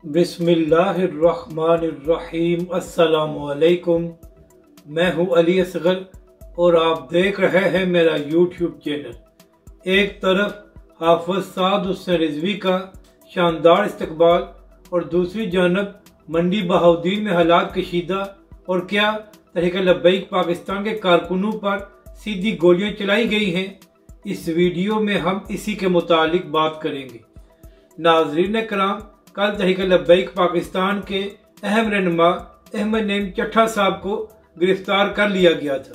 बिस्मिल्लाहिर्रहमानिर्रहीम। अस्सलामुअलैकुम। मैं हूँ अली असगर और आप देख रहे हैं मेरा यूट्यूब चैनल। एक तरफ हाफिज साद हुसैन रिजवी का शानदार इस्तकबाल और दूसरी जानब मंडी बहाउद्दीन में हालात कशीदा और क्या तहरीक लब्बैक पाकिस्तान के कारकुनों पर सीधी गोलियां चलाई गई हैं। इस वीडियो में हम इसी के मुतालिक बात करेंगे। नाज़रीन कराम, कल तहरीक लब्बैक पाकिस्तान के अहम रहनुमा अहमद नईम चट्ठा साहब को गिरफ्तार कर लिया गया था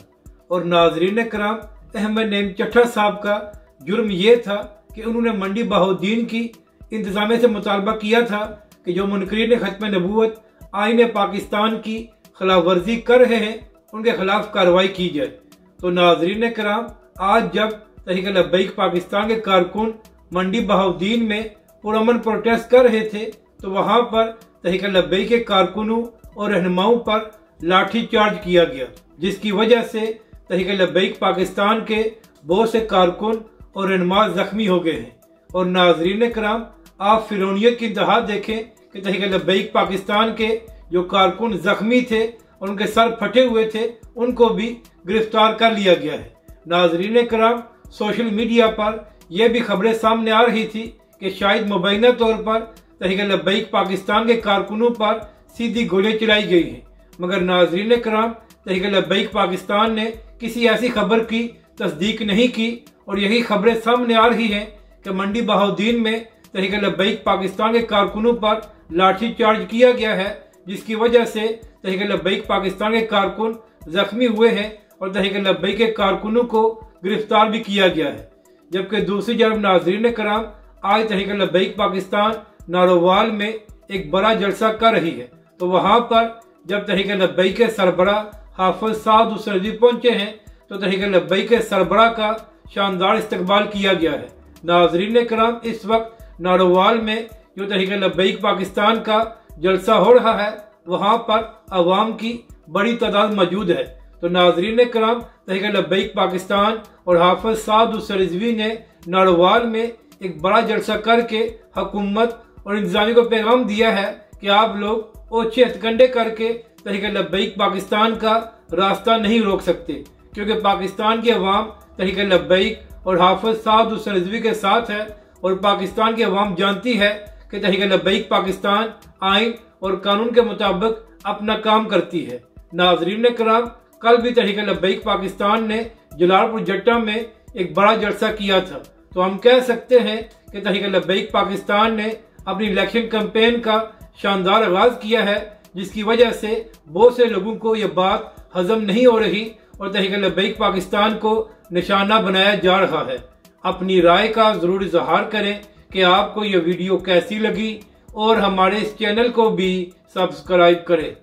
और नाज़रीन कराम, अहमद नईम चट्ठा साहब का जुर्म ये था कि उन्होंने मंडी बहाउद्दीन की इंतजामिया से मुतालबा किया था कि जो मुनकरीन खत्म नबूवत आईन पाकिस्तान की खिलाफ वर्जी कर रहे हैं उनके खिलाफ कार्रवाई की जाए। तो नाज़रीन कराम, आज जब तहरीक लब्बैक पाकिस्तान के कारकुन मंडी बहाउद्दीन में पुरअमन प्रोटेस्ट कर रहे थे तो वहां पर तहरीक लब्बैक के कारकुनों और रहनुमाओं पर लाठी चार्ज किया गया, जिसकी वजह से तहरीक लब्बैक पाकिस्तान के बहुत से कारकुन और रहनुमा जख्मी हो गए हैं। और नाजरीन कराम, आप फिरौनियत की इंतहा देखें कि तहरीक लब्बैक पाकिस्तान के जो कारकुन जख्मी थे और उनके सर फटे हुए थे उनको भी गिरफ्तार कर लिया गया है। नाजरीन कराम, सोशल मीडिया पर यह भी खबरें सामने आ रही थी कि शायद मुबैना तौर पर तहरीक लब्बैक पाकिस्तान के कारकुनों पर सीधी गोलियां चलाई गई हैं, मगर नाजरीन कराम, तहरीक लब्बैक पाकिस्तान ने किसी ऐसी खबर की तस्दीक नहीं की और यही खबरें सामने आ रही हैं कि मंडी बहाउद्दीन में तहरीक लब्बैक पाकिस्तान के कारकुनों पर लाठी चार्ज किया गया है, जिसकी वजह से तहरीक लब्बैक पाकिस्तान के कारकुन जख्मी हुए हैं और तहरीक लब्बैक के कारकुनों को गिरफ्तार भी किया गया है। जबकि दूसरी जानब नाजरीन कराम, आज तहरीक लब्बैक पाकिस्तान नारोवाल में एक बड़ा जलसा कर रही है, तो वहां पर जब तहरीक लब्बैक के सरबरा हाफिज साद हुसैन रिजवी पहुंचे हैं तो तहरीक लब्बैक के सरबरा का शानदार इस्तकबाल किया गया है। नाजरीन कराम, इस वक्त नारोवाल में जो तहरीक लब्बैक पाकिस्तान का जलसा हो रहा है वहां पर अवाम की बड़ी तादाद मौजूद है। तो नाजरीन कराम, तहरीक लब्बैक पाकिस्तान और हाफिज साद हुसैन रिजवी ने नारोवाल में एक बड़ा जलसा करके हुकूमत और इंतजामिया को पैगाम दिया है कि आप लोग ओछे हथकंडे करके तहरीक लब्बैक पाकिस्तान का रास्ता नहीं रोक सकते, क्योंकि पाकिस्तान की अवाम तहरीक लब्बैक और हाफिज साद हुसैन रिजवी के साथ है और पाकिस्तान की अवाम जानती है कि तहरीक लब्बैक पाकिस्तान आइन और कानून के मुताबिक अपना काम करती है। नाजरीन कराम, कल भी तहरीक लब्बैक पाकिस्तान ने जलालपुर जट्टा में एक बड़ा जलसा किया था, तो हम कह सकते हैं कि तहरीक लब्बैक पाकिस्तान ने अपनी इलेक्शन कैंपेन का शानदार आगाज किया है, जिसकी वजह से बहुत से लोगों को यह बात हजम नहीं हो रही और तहरीक लब्बैक पाकिस्तान को निशाना बनाया जा रहा है। अपनी राय का जरूर इजहार करें कि आपको यह वीडियो कैसी लगी और हमारे इस चैनल को भी सब्सक्राइब करें।